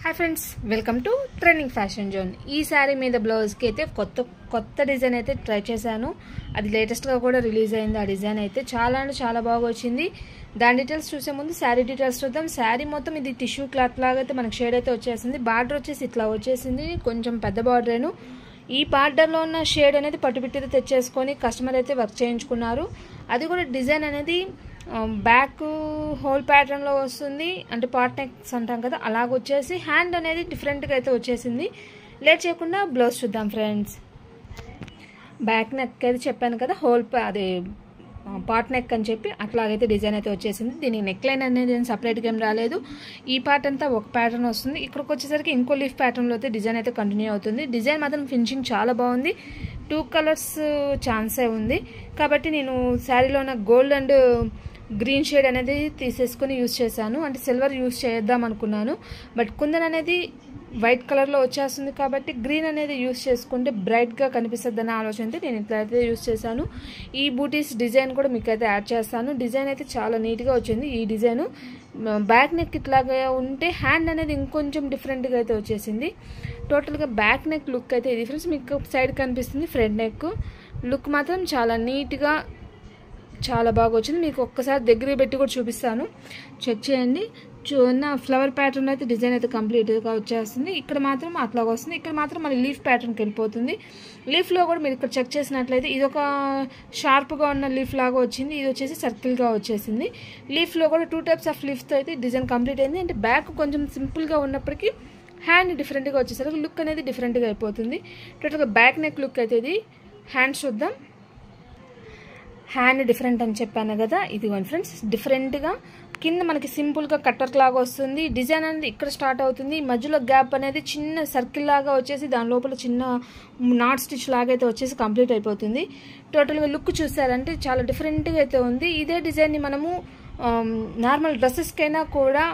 Hi friends welcome to trending fashion zone. ఈ సారీ మీద blouse కి అయితే కొత్త డిజైన్ అయితే ట్రై చేశాను। అది లేటెస్ట్ గా కూడా రిలీజ్ అయింది। ఆ డిజైన్ అయితే చాలా అంటే చాలా బాగా వచ్చింది। దాని డీటెయిల్స్ చూసే ముందు సారీ డీటెయిల్స్ చూద్దాం। సారీ మొత్తం ఇది టిష్యూ క్లాత్ లాగా అయితే మనకి షేడ్ అయితే వచ్చేసింది। బార్డర్ వచ్చేసి ఇట్లా వచ్చేసింది, కొంచెం పెద్ద బార్డరేను। ఈ బార్డర్ లో ఉన్న షేడ్ అనేది పట్టుబిట్టితో తెచ్చేసుకొని కస్టమర్ అయితే వర్క్ చేయించుకున్నారు। అది కూడా డిజైన్ అనేది బ్యాక్ హోల్ ప్యాటర్న్ లో వస్తుంది, అంటే పార్ట్ నెక్స్ అంటాం కదా, అలాగ వచ్చేసి హ్యాండ్ అనేది డిఫరెంట్ గా అయితే వచ్చేసింది। లేట్ చేయకుండా బ్లౌజ్ చూద్దాం ఫ్రెండ్స్। బ్యాక్ నెక్ అయితే చెప్పాను కదా, హోల్ అదే పార్ట్ నెక్ అని చెప్పి అట్లాగైతే డిజైన్ అయితే వచ్చేసింది। దీనికి నెక్ లైన్ అనేది సపరేట్గా ఏం రాలేదు। ఈ పార్ట్ అంతా ఒక ప్యాటర్న్ వస్తుంది, ఇక్కడికి వచ్చేసరికి ఇంకో లీఫ్ ప్యాటర్న్లో అయితే డిజైన్ అయితే కంటిన్యూ అవుతుంది। డిజైన్ మాత్రం ఫినిషింగ్ చాలా బాగుంది। 2 కలర్స్ ఛాన్సే ఉంది కాబట్టి నేను శారీలో ఉన్న గోల్డ్ అండ్ గ్రీన్ షేడ్ అనేది తీసేసుకొని యూజ్ చేశాను, అంటే సిల్వర్ యూజ్ చేద్దాం అనుకున్నాను, బట్ కుందన్ అనేది వైట్ కలర్లో వచ్చేస్తుంది కాబట్టి గ్రీన్ అనేది యూజ్ చేసుకుంటే బ్రైట్గా కనిపిస్తుంది అనే ఆలోచనతో నేను ఇట్లయితే యూజ్ చేశాను। ఈ బూటీస్ డిజైన్ కూడా మీకు అయితే యాడ్ చేస్తాను। డిజైన్ అయితే చాలా నీట్గా వచ్చింది। ఈ డిజైన్ బ్యాక్ నెక్ ఇట్లాగా ఉంటే హ్యాండ్ అనేది ఇంకొంచెం డిఫరెంట్గా అయితే వచ్చేసింది। టోటల్గా బ్యాక్ నెక్ లుక్ అయితే ఇది ఫ్రెండ్స్, మీకు సైడ్ కనిపిస్తుంది ఫ్రంట్ నెక్ లుక్ మాత్రం చాలా నీట్గా చాలా బాగా వచ్చింది। మీకు ఒక్కసారి దగ్గర పెట్టి కూడా చూపిస్తాను, చెక్ చేయండి। చూన్న ఫ్లవర్ ప్యాటర్న్ అయితే డిజైన్ అయితే కంప్లీట్గా వచ్చేస్తుంది। ఇక్కడ మాత్రం అట్లాగా వస్తుంది, ఇక్కడ మాత్రం మళ్ళీ లీఫ్ ప్యాటర్న్కి వెళ్ళిపోతుంది। లీఫ్లో కూడా మీరు ఇక్కడ చెక్ చేసినట్లయితే ఇది ఒక షార్ప్గా ఉన్న లీఫ్ లాగా వచ్చింది, ఇది వచ్చేసి సర్కిల్గా వచ్చేసింది। లీఫ్లో కూడా 2 టైప్స్ ఆఫ్ లీఫ్తో అయితే డిజైన్ కంప్లీట్ అయింది। అంటే బ్యాక్ కొంచెం సింపుల్గా ఉన్నప్పటికీ హ్యాండ్ డిఫరెంట్గా వచ్చేసరికి లుక్ అనేది డిఫరెంట్గా అయిపోతుంది। టోటల్గా బ్యాక్ నెక్ లుక్ అయితే ఇది। హ్యాండ్ చూద్దాం। హ్యాండ్ డిఫరెంట్ అని చెప్పాను కదా, ఇదిగోండి ఫ్రెండ్స్, డిఫరెంట్గా కింద మనకి సింపుల్గా కట్టర్ లాగా వస్తుంది। డిజైన్ అనేది ఇక్కడ స్టార్ట్ అవుతుంది, మధ్యలో గ్యాప్ అనేది చిన్న సర్కిల్ లాగా వచ్చేసి దాని లోపల చిన్న నాట్ స్టిచ్ లాగా అయితే వచ్చేసి కంప్లీట్ అయిపోతుంది। టోటల్గా లుక్ చూసారంటే చాలా డిఫరెంట్గా అయితే ఉంది। ఇదే డిజైన్ని మనము నార్మల్ డ్రెస్సెస్కైనా కూడా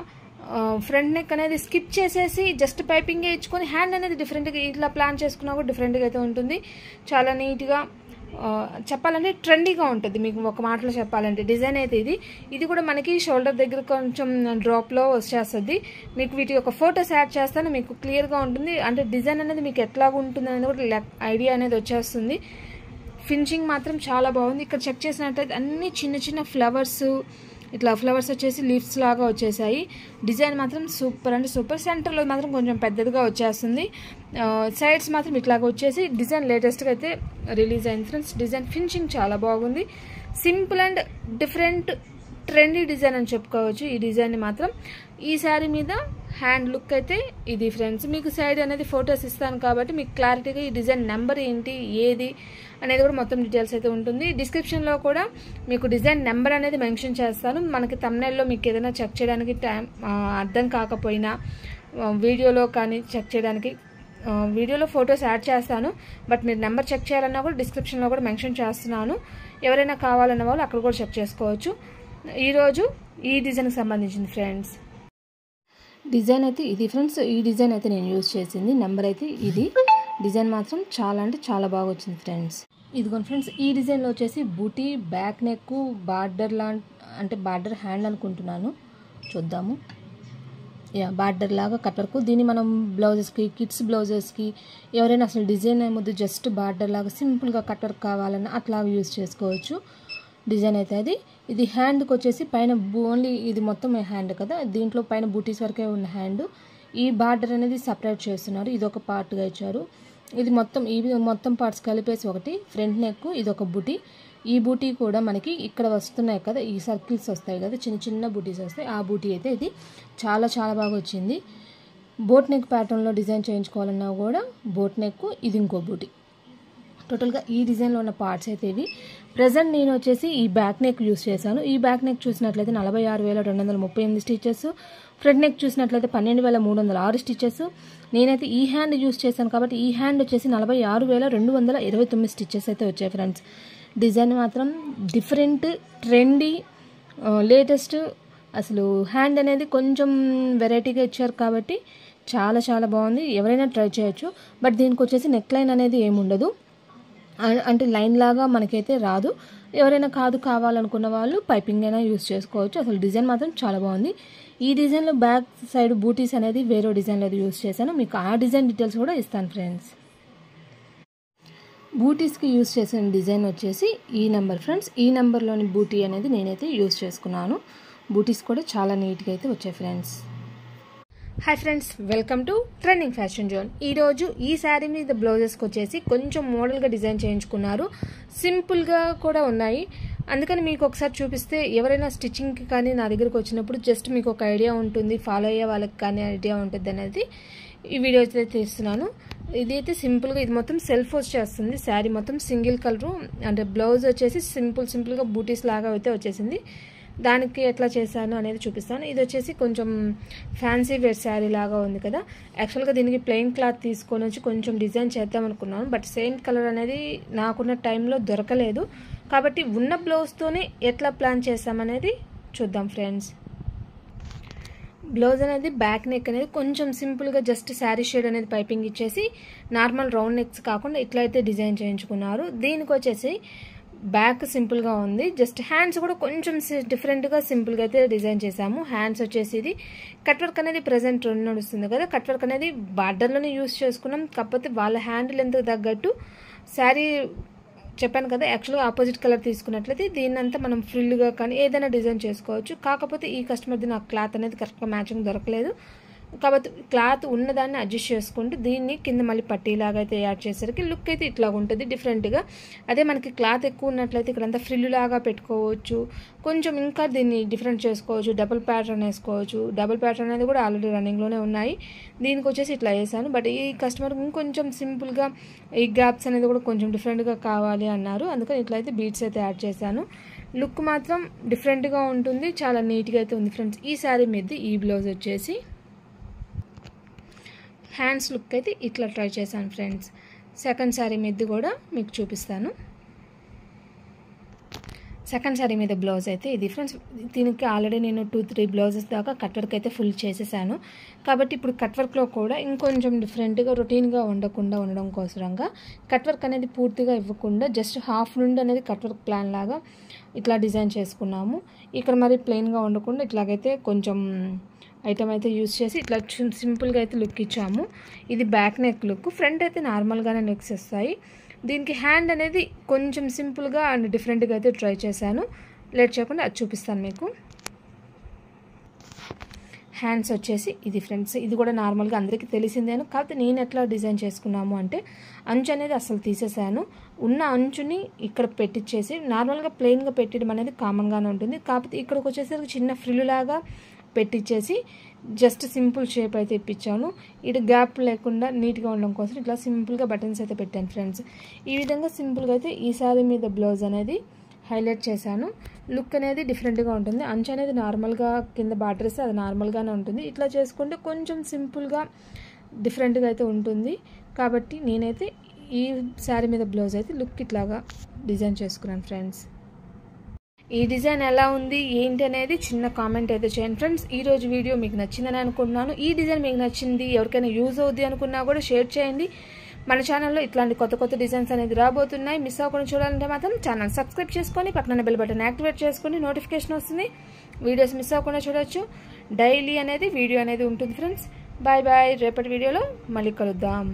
ఫ్రంట్ నెక్ అనేది స్కిప్ చేసేసి జస్ట్ పైపింగ్ ఇచ్చుకొని హ్యాండ్ అనేది డిఫరెంట్గా ఇట్లా ప్లాన్ చేసుకున్నా కూడా డిఫరెంట్గా అయితే ఉంటుంది। చాలా నీట్గా చెప్పాలంటే ట్రెండీగా ఉంటుంది। మీకు ఒక మాటలో చెప్పాలంటే డిజైన్ అయితే ఇది కూడా మనకి షోల్డర్ దగ్గర కొంచెం డ్రాప్లో వచ్చేస్తుంది। మీకు వీటి యొక్క ఫొటోస్ యాడ్ చేస్తాను, మీకు క్లియర్గా ఉంటుంది, అంటే డిజైన్ అనేది మీకు ఎట్లాగా ఉంటుంది అనేది కూడా ఐడియా అనేది వచ్చేస్తుంది। ఫినిషింగ్ మాత్రం చాలా బాగుంది। ఇక్కడ చెక్ చేసినట్లయితే అన్ని చిన్న చిన్న ఫ్లవర్స్, ఇట్లా ఫ్లవర్స్ వచ్చేసి లీవ్స్ లాగా వచ్చేసాయి। డిజైన్ మాత్రం సూపర్ అంటే సూపర్। సెంటర్లో మాత్రం కొంచెం పెద్దదిగా వచ్చేస్తుంది, సైడ్స్ మాత్రం ఇట్లాగా వచ్చేసి డిజైన్ లేటెస్ట్గా అయితే రిలీజ్ అయింది ఫ్రెండ్స్। డిజైన్ ఫినిషింగ్ చాలా బాగుంది, simple and different trendy design అని చెప్పుకోవచ్చు ఈ డిజైన్ని మాత్రం। ఈ శారీ మీద హ్యాండ్ లుక్ అయితే ఇది ఫ్రెండ్స్। మీకు సైడ్ అనేది ఫొటోస్ ఇస్తాను కాబట్టి మీకు క్లారిటీగా ఈ డిజైన్ నెంబర్ ఏంటి ఏది అనేది కూడా మొత్తం డీటెయిల్స్ అయితే ఉంటుంది। డిస్క్రిప్షన్లో కూడా మీకు డిజైన్ నెంబర్ అనేది మెన్షన్ చేస్తాను। మనకి థంబ్నెయిల్లో మీకు ఏదైనా చెక్ చేయడానికి టైం అర్థం కాకపోయినా వీడియోలో కానీ చెక్ చేయడానికి వీడియోలో ఫొటోస్ యాడ్ చేస్తాను, బట్ మీరు నెంబర్ చెక్ చేయాలన్నా కూడా డిస్క్రిప్షన్లో కూడా మెన్షన్ చేస్తున్నాను। ఎవరైనా కావాలన్న వాళ్ళు అక్కడ కూడా చెక్ చేసుకోవచ్చు। ఈరోజు ఈ డిజైన్కి సంబంధించింది ఫ్రెండ్స్। డిజైన్ అయితే ఇది ఫ్రెండ్స్, ఈ డిజైన్ అయితే నేను యూజ్ చేసింది, నెంబర్ అయితే ఇది। డిజైన్ మాత్రం చాలా అంటే చాలా బాగా వచ్చింది ఫ్రెండ్స్। ఇదిగోండి ఫ్రెండ్స్, ఈ డిజైన్లో వచ్చేసి బూటీ బ్యాక్ నెక్ బార్డర్ అంటే బార్డర్ హ్యాండ్ అనుకుంటున్నాను, చూద్దాము। బార్డర్ లాగా కట్ వర్క్, దీన్ని మనం బ్లౌజెస్కి కిడ్స్ బ్లౌజెస్కి ఎవరైనా అసలు డిజైన్ ఏమొద్దు జస్ట్ బార్డర్ లాగా సింపుల్గా కట్ వర్క్ కావాలన్నా అట్లా యూజ్ చేసుకోవచ్చు। డిజైన్ అయితే ఇది హ్యాండ్కి వచ్చేసి పైన ఓన్లీ ఇది మొత్తం హ్యాండ్ కదా, దీంట్లో పైన బూటీస్ వరకే ఉన్న హ్యాండ్, ఈ బార్డర్ అనేది సపరేట్ చేస్తున్నారు, ఇది ఒక పార్ట్గా ఇచ్చారు। ఇది మొత్తం పార్ట్స్ కలిపేసి ఒకటి ఫ్రంట్ నెక్, ఇది ఒక బూటీ। ఈ బూటీ కూడా మనకి ఇక్కడ వస్తున్నాయి కదా, ఈ సర్కిల్స్ వస్తాయి కదా, చిన్న చిన్న బూటీస్ వస్తాయి, ఆ బూటీ అయితే ఇది చాలా చాలా బాగా వచ్చింది। బోట్ నెక్ ప్యాటర్న్లో డిజైన్ చేయించుకోవాలన్నా కూడా బోట్ నెక్, ఇది ఇంకో బూటీ। టోటల్గా ఈ డిజైన్లో ఉన్న పార్ట్స్ అయితే ఇవి। ప్రజెంట్ నేను వచ్చేసి ఈ బ్యాక్ నెక్ యూస్ చేశాను। ఈ బ్యాక్ నెక్ చూసినట్లయితే 46,238 స్టిచెస్, ఫ్రంట్ నెక్ చూసినట్లయితే 12,306 స్టిచెస్। నేనైతే ఈ హ్యాండ్ యూస్ చేశాను కాబట్టి ఈ హ్యాండ్ వచ్చేసి 46,229 స్టిచెస్ అయితే వచ్చాయి ఫ్రెండ్స్। డిజైన్ మాత్రం డిఫరెంట్ ట్రెండీ లేటెస్ట్, అసలు హ్యాండ్ అనేది కొంచెం వెరైటీగా ఇచ్చారు కాబట్టి చాలా చాలా బాగుంది, ఎవరైనా ట్రై చేయొచ్చు। బట్ దీనికి వచ్చేసి నెక్ లైన్ అనేది ఏముండదు, అంటే లైన్ లాగా మనకైతే రాదు। ఎవరైనా కావాలనుకున్న వాళ్ళు పైపింగ్ అయినా యూజ్ చేసుకోవచ్చు। అసలు డిజైన్ మాత్రం చాలా బాగుంది। ఈ డిజైన్లో బ్యాక్ సైడ్ బూటీస్ అనేది వేరే డిజైన్లో యూస్ చేశాను. మీకు ఆ డిజైన్ డీటెయిల్స్ కూడా ఇస్తాను ఫ్రెండ్స్. బూటీస్కి యూస్ చేసిన డిజైన్ వచ్చేసి ఈ నెంబర్ ఫ్రెండ్స్. ఈ నెంబర్లోని బూటీ అనేది నేనైతే యూస్ చేసుకున్నాను. బూటీస్ కూడా చాలా నీట్గా అయితే వచ్చాయి friends. Hi friends, welcome to trending fashion zone. ఈరోజు ఈ శారీ మీద బ్లౌజెస్కి వచ్చేసి కొంచెం మోడల్గా డిజైన్ చేయించుకున్నారు. సింపుల్గా కూడా ఉన్నాయి. అందుకని మీకు ఒకసారి చూపిస్తే ఎవరైనా స్టిచ్చింగ్కి కానీ నా దగ్గరకు వచ్చినప్పుడు జస్ట్ మీకు ఒక ఐడియా ఉంటుంది, ఫాలో అయ్యే వాళ్ళకి కానీ ఐడియా ఉంటుంది అనేది ఈ వీడియో అయితే తీస్తున్నాను. ఇదైతే సింపుల్గా, ఇది మొత్తం సెల్ఫ్ వచ్చేస్తుంది. శారీ మొత్తం సింగిల్ కలరు, అంటే బ్లౌజ్ వచ్చేసి సింపుల్గా బూటీస్ లాగా అయితే వచ్చేసింది. దానికి ఎట్లా చేశాను అనేది చూపిస్తాను. ఇది వచ్చేసి కొంచెం ఫ్యాన్సీ వేర్ శారీ లాగా ఉంది కదా. యాక్చువల్గా దీనికి ప్లెయిన్ క్లాత్ తీసుకొని వచ్చి కొంచెం డిజైన్ చేద్దాం అనుకున్నాను. బట్ సేమ్ కలర్ అనేది నాకున్న టైంలో దొరకలేదు. కాబట్టి ఉన్న బ్లౌజ్తోనే ఎట్లా ప్లాన్ చేస్తామనేది చూద్దాం ఫ్రెండ్స్. బ్లౌజ్ అనేది బ్యాక్ నెక్ అనేది కొంచెం సింపుల్గా జస్ట్ శారీ షేడ్ అనేది పైపింగ్ ఇచ్చేసి నార్మల్ రౌండ్ నెక్స్ కాకుండా ఇట్లా అయితే డిజైన్ చేయించుకున్నారు. దీనికి వచ్చేసి బ్యాక్ సింపుల్గా ఉంది. జస్ట్ హ్యాండ్స్ కూడా కొంచెం డిఫరెంట్గా సింపుల్గా అయితే డిజైన్ చేసాము. హ్యాండ్స్ వచ్చేసి ఇది కట్ వర్క్ అనేది ప్రజెంట్ నడుస్తుంది కదా. కట్ వర్క్ అనేది బార్డర్లోనే యూస్ చేసుకున్నాం. కాకపోతే వాళ్ళ హ్యాండ్ లెంత్ తగ్గట్టు శారీ చెప్పాను కదా, యాక్చువల్గా ఆపోజిట్ కలర్ తీసుకున్నట్లయితే దీన్నంతా మనం ఫ్రిల్గా కానీ ఏదైనా డిజైన్ చేసుకోవచ్చు. కాకపోతే ఈ కస్టమర్ది నాకు క్లాత్ అనేది కరెక్ట్గా మ్యాచింగ్ దొరకలేదు. కాబట్టి క్లాత్ ఉన్నదాన్ని అడ్జస్ట్ చేసుకుంటూ దీన్ని కింద మళ్ళీ పట్టీలాగా అయితే యాడ్ చేసరికి లుక్ అయితే ఇట్లా ఉంటుంది డిఫరెంట్గా. అదే మనకి క్లాత్ ఎక్కువ ఉన్నట్లయితే ఇక్కడంతా ఫ్రిల్ లాగా పెట్టుకోవచ్చు. కొంచెం ఇంకా దీన్ని డిఫరెంట్ చేసుకోవచ్చు. డబుల్ ప్యాటర్న్ వేసుకోవచ్చు. డబుల్ ప్యాటర్న్ అనేది కూడా ఆల్రెడీ రన్నింగ్లోనే ఉన్నాయి. దీనికి వచ్చేసి ఇట్లా వేసాను. బట్ ఈ కస్టమర్ ఇంకొంచెం సింపుల్గా ఈ గ్యాప్స్ అనేది కూడా కొంచెం డిఫరెంట్గా కావాలి అన్నారు. అందుకని ఇట్లయితే బీడ్స్ అయితే యాడ్ చేశాను. లుక్ మాత్రం డిఫరెంట్గా ఉంటుంది, చాలా నీట్గా అయితే ఉంది ఫ్రెండ్స్. ఈ శారీ మీద ఈ బ్లౌజ్ వచ్చేసి హ్యాండ్స్ లుక్ అయితే ఇట్లా ట్రై చేశాను ఫ్రెండ్స్. సెకండ్ శారీ మీద కూడా మీకు చూపిస్తాను. సెకండ్ శారీ మీద బ్లౌజ్ అయితే ఇది ఫ్రెండ్స్. దీనికి ఆల్రెడీ నేను 2-3 బ్లౌజెస్ దాకా కట్ వర్క్ అయితే ఫుల్ చేసేసాను. కాబట్టి ఇప్పుడు కట్ వర్క్లో కూడా ఇంకొంచెం డిఫరెంట్గా రొటీన్గా ఉండడం కోసరంగా కట్ వర్క్ అనేది పూర్తిగా ఇవ్వకుండా జస్ట్ హాఫ్ నుండి అనేది కట్ వర్క్ ప్లాన్ లాగా ఇట్లా డిజైన్ చేసుకున్నాము. ఇక్కడ మరి ప్లెయిన్గా ఉండకుండా ఇట్లాగైతే కొంచెం ఐటమ్ అయితే యూజ్ చేసి ఇట్లా సింపుల్గా అయితే లుక్ ఇచ్చాము. ఇది బ్యాక్ నెక్ లుక్. ఫ్రంట్ అయితే నార్మల్గానే నెక్స్ వస్తాయి. దీనికి హ్యాండ్ అనేది కొంచెం సింపుల్గా అండ్ డిఫరెంట్గా అయితే ట్రై చేశాను. లేట్ చేయకుండా అది చూపిస్తాను మీకు. హ్యాండ్స్ వచ్చేసి ఇది ఫ్రెండ్స్. ఇది కూడా నార్మల్గా అందరికీ తెలిసిందేను. కాకపోతే నేను ఎట్లా డిజైన్ చేసుకున్నాము అంటే అంచు అనేది అసలు తీసేసాను. ఉన్న అంచుని ఇక్కడ పెట్టించేసి నార్మల్గా ప్లెయిన్గా పెట్టడం అనేది కామన్గానే ఉంటుంది. కాకపోతే ఇక్కడికి వచ్చేసరికి చిన్న ఫ్రిల్ లాగా పెట్టించేసి జస్ట్ సింపుల్ షేప్ అయితే ఇప్పించాను. ఇటు గ్యాప్ లేకుండా నీట్గా ఉండడం కోసం ఇట్లా సింపుల్గా బటన్స్ అయితే పెట్టాను ఫ్రెండ్స్. ఈ విధంగా సింపుల్గా అయితే ఈ శారీ మీద బ్లౌజ్ అనేది హైలైట్ చేశాను. లుక్ అనేది డిఫరెంట్గా ఉంటుంది. అంచు అనేది నార్మల్గా కింద బార్డర్ ఇస్తే అది నార్మల్గానే ఉంటుంది. ఇట్లా చేసుకుంటే కొంచెం సింపుల్గా డిఫరెంట్గా అయితే ఉంటుంది. కాబట్టి నేనైతే ఈ శారీ మీద బ్లౌజ్ అయితే లుక్ ఇట్లాగా డిజైన్ చేసుకున్నాను ఫ్రెండ్స్. ఈ డిజైన్ ఎలా ఉంది ఏంటి అనేది చిన్న కామెంట్ అయితే చేయండి ఫ్రెండ్స్. ఈరోజు వీడియో మీకు నచ్చిందని అనుకుంటున్నాను. ఈ డిజైన్ మీకు నచ్చింది, ఎవరికైనా యూజ్ అవుద్ది అనుకున్నా కూడా షేర్ చేయండి. మన ఛానల్లో ఇట్లాంటి కొత్త డిజైన్స్ అనేది రాబోతున్నాయి. మిస్ అవ్వకుండా చూడాలంటే మాత్రం ఛానల్ సబ్స్క్రైబ్ చేసుకొని పక్కన బెల్ బటన్ యాక్టివేట్ చేసుకొని నోటిఫికేషన్ వస్తుంది. వీడియోస్ మిస్ అవ్వకుండా చూడొచ్చు. డైలీ అనేది వీడియో అనేది ఉంటుంది ఫ్రెండ్స్. Bye bye. రేపటి వీడియోలో మళ్ళీ కలుద్దాం.